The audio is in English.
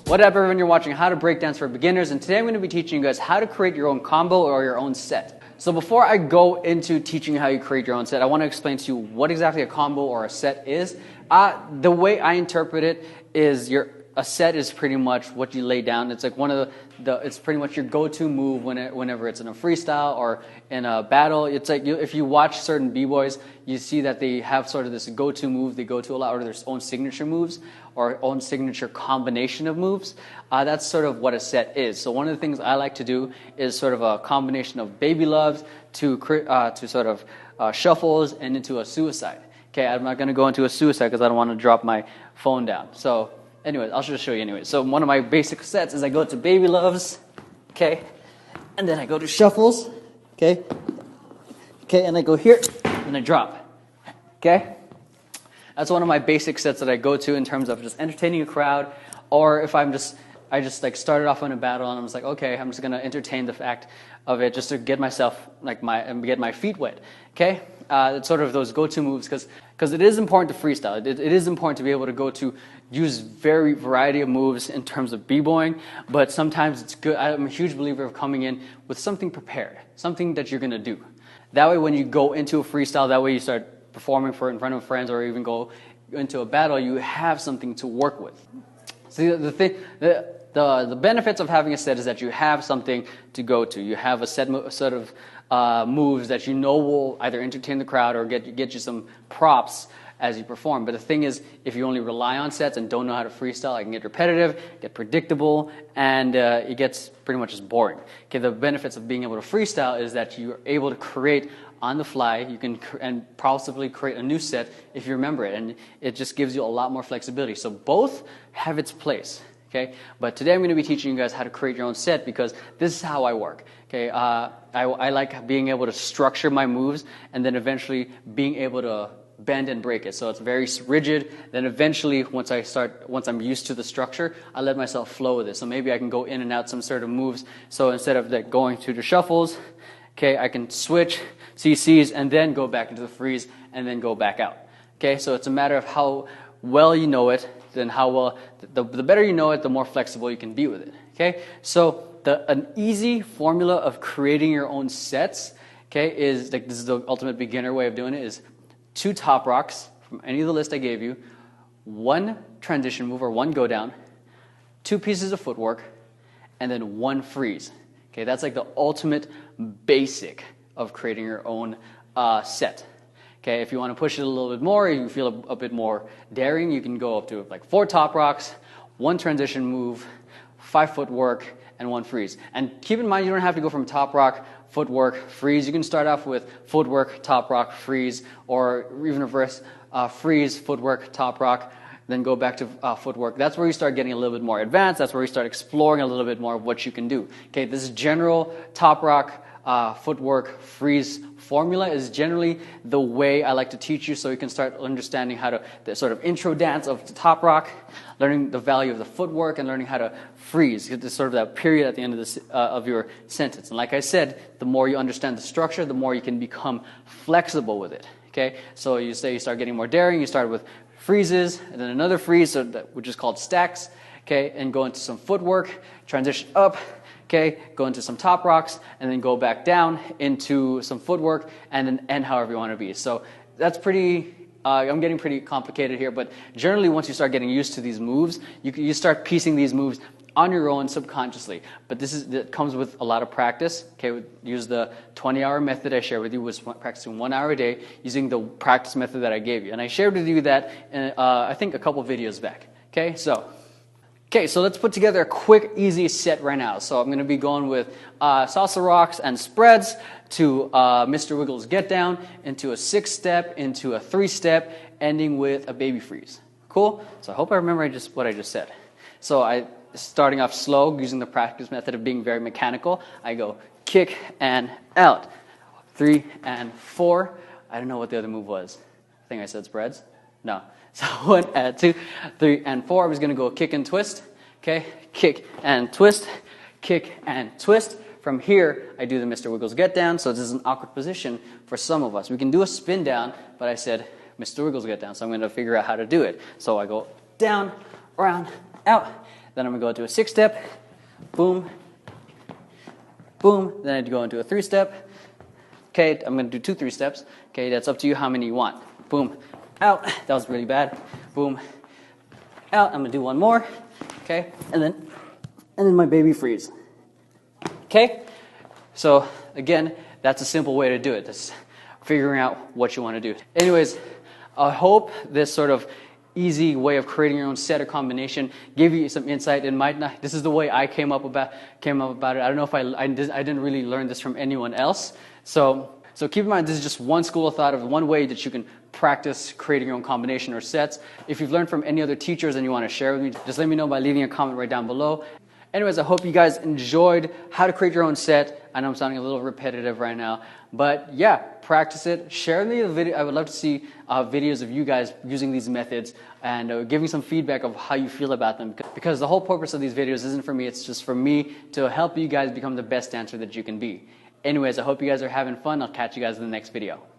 What up everyone, you're watching How to Breakdance for Beginners, and today I'm going to be teaching you guys how to create your own combo or your own set. So before I go into teaching you how you create your own set, I want to explain to you what exactly a combo or a set is. The way I interpret it is a set is pretty much what you lay down. It's like one of it's pretty much your go-to move whenever it's in a freestyle or in a battle. It's like if you watch certain b-boys, you see that they have sort of this go-to move they go to a lot, or their own signature moves or own signature combination of moves. That's sort of what a set is. So one of the things I like to do is sort of a combination of baby loves to sort of shuffles and into a suicide. Okay, I'm not going to go into a suicide because I don't want to drop my phone down. So anyways, I'll just show you anyway. So one of my basic sets is I go to baby loves, okay, and then I go to shuffles, okay, and I go here, and I drop, okay. That's one of my basic sets that I go to in terms of just entertaining a crowd, or if I just like started off in a battle and I was like, okay, I'm just gonna entertain the fact of it just to get myself get my feet wet, okay. It's sort of those go-to moves because it is important to freestyle. It is important to be able to use variety of moves in terms of b-boying, but sometimes it's good. I'm a huge believer of coming in with something prepared, something that you're gonna do. That way, when you go into a freestyle, that way you start performing in front of friends, or even go into a battle, you have something to work with. See, the benefits of having a set is that you have something to go to. You have a set of moves that you know will either entertain the crowd or get you some props as you perform. But the thing is, if you only rely on sets and don't know how to freestyle, it can get repetitive, get predictable, and it gets pretty much just boring. Okay, the benefits of being able to freestyle is that you're able to create on the fly. You can possibly create a new set if you remember it, and it just gives you a lot more flexibility. So both have its place. Okay, but today I'm going to be teaching you guys how to create your own set because this is how I work. Okay, I like being able to structure my moves and then eventually being able to bend and break it. So it's very rigid. Then eventually, once I'm used to the structure, I let myself flow with it. So maybe I can go in and out some sort of moves. So instead of going to the shuffles, okay, I can switch CCs and then go back into the freeze and then go back out. Okay, so it's a matter of how well you know it. Then the better you know it, the more flexible you can be with it. Okay, so an easy formula of creating your own sets, okay, is like this is the ultimate beginner way of doing it: is 2 top rocks from any of the list I gave you, 1 transition move or 1 go down, 2 pieces of footwork, and then 1 freeze. Okay, that's like the ultimate basic of creating your own set. Okay, if you want to push it a little bit more, you feel a bit more daring, you can go up to like 4 top rocks, 1 transition move, 5 footwork, and 1 freeze. And keep in mind, you don't have to go from top rock, footwork, freeze. You can start off with footwork, top rock, freeze, or even reverse, freeze, footwork, top rock, then go back to footwork. That's where you start getting a little bit more advanced. That's where you start exploring a little bit more of what you can do. Okay, this general top rock, footwork, freeze formula is generally the way I like to teach you, so you can start understanding how to the sort of intro dance of the top rock, learning the value of the footwork, and learning how to freeze. Get this sort of that period at the end of this of your sentence. And like I said, the more you understand the structure, the more you can become flexible with it. Okay, so you start getting more daring. You start with freezes, and then another freeze, which is called stacks. Okay, and go into some footwork, transition up. Okay, go into some top rocks, and then go back down into some footwork, and then end however you want to be. So that's pretty, I'm getting pretty complicated here, but generally once you start getting used to these moves, you start piecing these moves on your own subconsciously. But that comes with a lot of practice. Okay, use the 20-hour method I shared with you, was practicing 1 hour a day using the practice method that I gave you. And I shared with you that in, I think a couple videos back. Okay, so let's put together a quick, easy set right now. So I'm going to be going with salsa rocks and spreads to Mr. Wiggles Get Down, into a 6-step, into a 3-step, ending with a baby freeze. Cool? So I hope I remember what I just said. So starting off slow, using the practice method of being very mechanical, I go kick and out. 3 and 4. I don't know what the other move was. I think I said spreads. No. So 1 and 2, 3 and 4. I was going to go kick and twist. Okay, kick and twist, kick and twist. From here, I do the Mr. Wiggles Get Down. So this is an awkward position for some of us. We can do a spin down, but I said Mr. Wiggles Get Down, so I'm going to figure out how to do it. So I go down, around, out, Then I'm going to go into a 6-step. Boom. Boom. Then I'd go into a 3-step. Okay, I'm going to do 2 3-steps. Okay, that's up to you how many you want. Boom. Out. That was really bad. Boom. Out. I'm going to do one more. Okay, and then my baby freeze. Okay, so again, that's a simple way to do it. Just figuring out what you want to do. Anyways, I hope this sort of easy way of creating your own set or combination gave you some insight. It might not. This is the way I came up about it. I don't know if I didn't really learn this from anyone else. So keep in mind, this is just one school of thought of one way that you can practice creating your own combination or sets. If you've learned from any other teachers and you want to share with me, just let me know by leaving a comment right down below. Anyways, I hope you guys enjoyed how to create your own set. I know I'm sounding a little repetitive right now, but yeah, practice it. Share me the video. I would love to see videos of you guys using these methods and giving some feedback of how you feel about them. Because the whole purpose of these videos isn't for me, it's just for me to help you guys become the best dancer that you can be. Anyways, I hope you guys are having fun. I'll catch you guys in the next video.